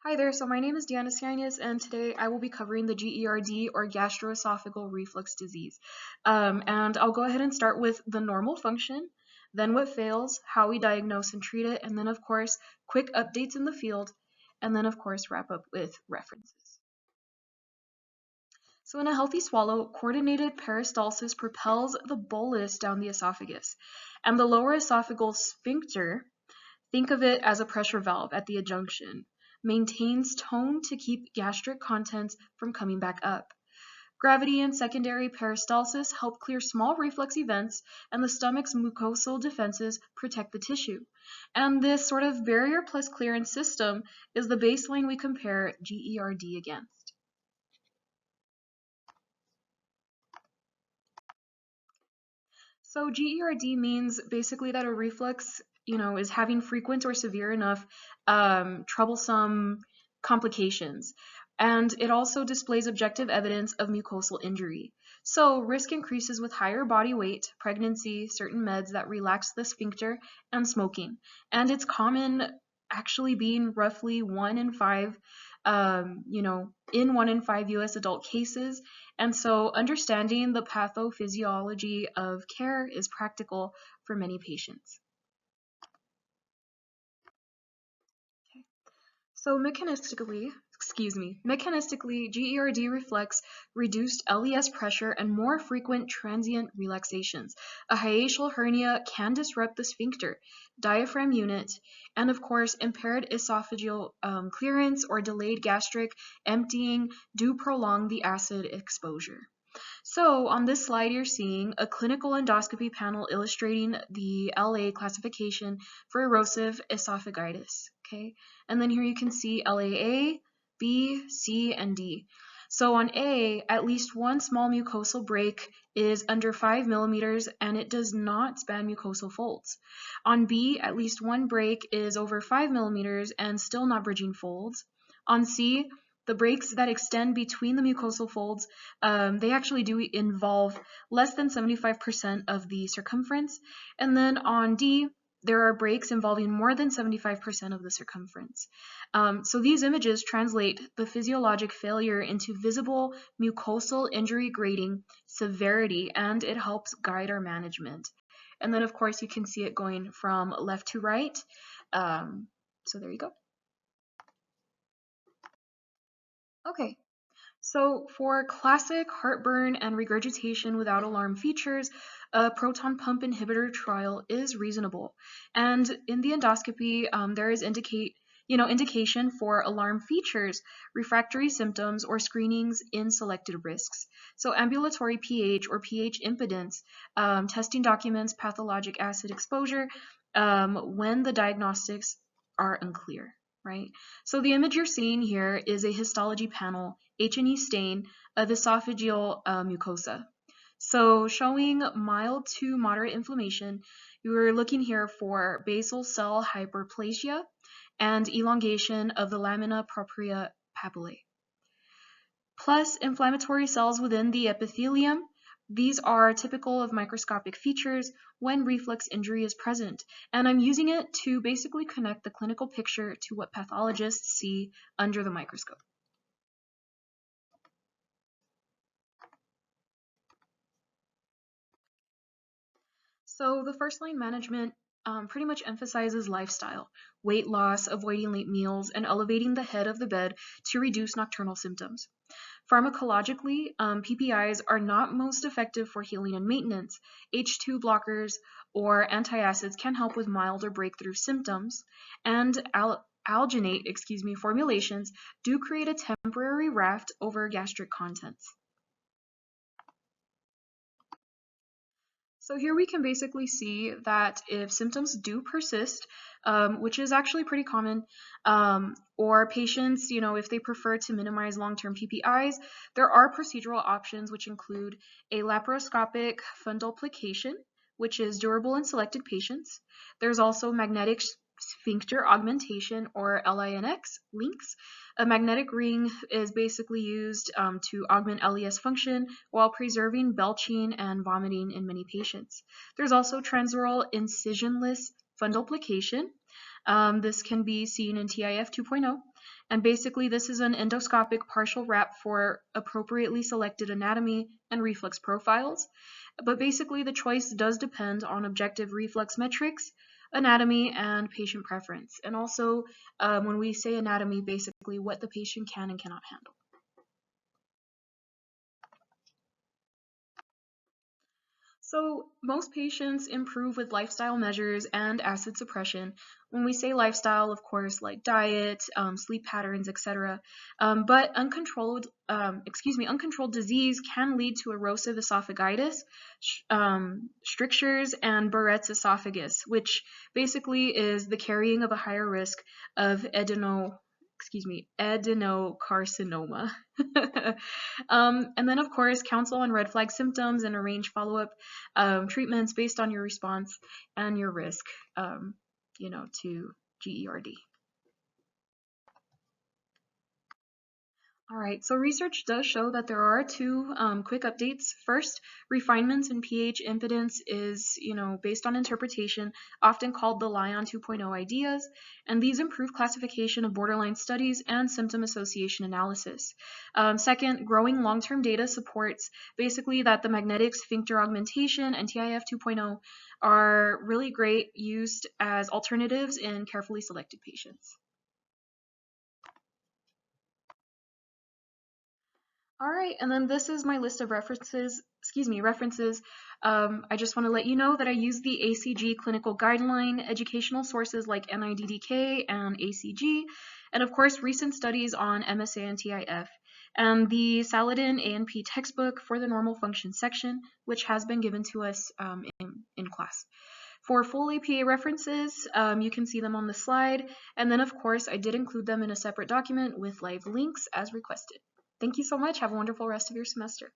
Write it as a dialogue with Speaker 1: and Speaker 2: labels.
Speaker 1: Hi there, so my name is Deanna Sianias, and today I will be covering the GERD or gastroesophageal reflux disease. And I'll go ahead and start with the normal function, then what fails, how we diagnose and treat it, and then, of course, quick updates in the field, and then, of course, wrap up with references. So in a healthy swallow, coordinated peristalsis propels the bolus down the esophagus, and the lower esophageal sphincter, think of it as a pressure valve at the adjunction, maintains tone to keep gastric contents from coming back up. Gravity and secondary peristalsis help clear small reflux events, and the stomach's mucosal defenses protect the tissue. And this sort of barrier plus clearance system is the baseline we compare GERD against. So GERD means basically that a reflux, is having frequent or severe enough troublesome complications. And it also displays objective evidence of mucosal injury. So risk increases with higher body weight, pregnancy, certain meds that relax the sphincter, and smoking. And it's common actually being roughly 1 in 5, in 1 in 5 US adult cases. And so understanding the pathophysiology of care is practical for many patients. Okay. So mechanistically, GERD reflects reduced LES pressure and more frequent transient relaxations. A hiatal hernia can disrupt the sphincter, diaphragm unit, and of course, impaired esophageal clearance or delayed gastric emptying do prolong the acid exposure. So on this slide, you're seeing a clinical endoscopy panel illustrating the LA classification for erosive esophagitis, okay? And then here you can see LAA, B, C, and D. So on A, at least one small mucosal break is under 5 millimeters and it does not span mucosal folds. On B, at least one break is over 5 millimeters and still not bridging folds. On C, the breaks that extend between the mucosal folds, they actually do involve less than 75% of the circumference. And then on D, there are breaks involving more than 75% of the circumference. So these images translate the physiologic failure into visible mucosal injury grading severity, and it helps guide our management. And then, of course, you can see it going from left to right. So there you go. Okay, so for classic heartburn and regurgitation without alarm features, a proton pump inhibitor trial is reasonable. And in the endoscopy, there is indication for alarm features, refractory symptoms, or screenings in selected risks. So ambulatory pH or pH impedance, testing documents pathologic acid exposure when the diagnostics are unclear. Right? So the image you're seeing here is a histology panel, H&E stain of esophageal mucosa. So showing mild to moderate inflammation, you are looking here for basal cell hyperplasia and elongation of the lamina propria papillae. Plus inflammatory cells within the epithelium. These are typical of microscopic features when reflux injury is present, and I'm using it to basically connect the clinical picture to what pathologists see under the microscope. So the first line management pretty much emphasizes lifestyle, weight loss, avoiding late meals, and elevating the head of the bed to reduce nocturnal symptoms. Pharmacologically, PPIs are not most effective for healing and maintenance. H2 blockers or antacids can help with mild or breakthrough symptoms, and alginate formulations do create a temporary raft over gastric contents. So here we can basically see that if symptoms do persist, which is actually pretty common, or patients, if they prefer to minimize long-term PPIs, there are procedural options which include a laparoscopic fundoplication, which is durable in selected patients. There's also magnetic sphincter augmentation, or LINX links. A magnetic ring is basically used to augment LES function while preserving belching and vomiting in many patients. There's also transoral incisionless fundoplication. This can be seen in TIF 2.0. And basically, this is an endoscopic partial wrap for appropriately selected anatomy and reflux profiles. But basically, the choice does depend on objective reflux metrics, anatomy, and patient preference. And also, when we say anatomy, basically what the patient can and cannot handle. So most patients improve with lifestyle measures and acid suppression. When we say lifestyle, of course, like diet, sleep patterns, etc. But uncontrolled disease can lead to erosive esophagitis, strictures, and Barrett's esophagus, which basically is the carrying of a higher risk of adenocarcinoma. And then, of course, counsel on red flag symptoms and arrange follow-up treatments based on your response and your risk, to GERD. All right, so research does show that there are two quick updates. First, refinements in pH impedance is, based on interpretation, often called the Lyon 2.0 ideas, and these improve classification of borderline studies and symptom association analysis. Second, growing long-term data supports basically that the magnetic sphincter augmentation and TIF 2.0 are really great used as alternatives in carefully selected patients. All right, and then this is my list of references. I just want to let you know that I use the ACG clinical guideline, educational sources like NIDDK and ACG, and of course recent studies on MSA and TIF, and the Saladin A&P textbook for the normal function section, which has been given to us in class. For full APA references, you can see them on the slide, and then of course I did include them in a separate document with live links as requested. Thank you so much. Have a wonderful rest of your semester.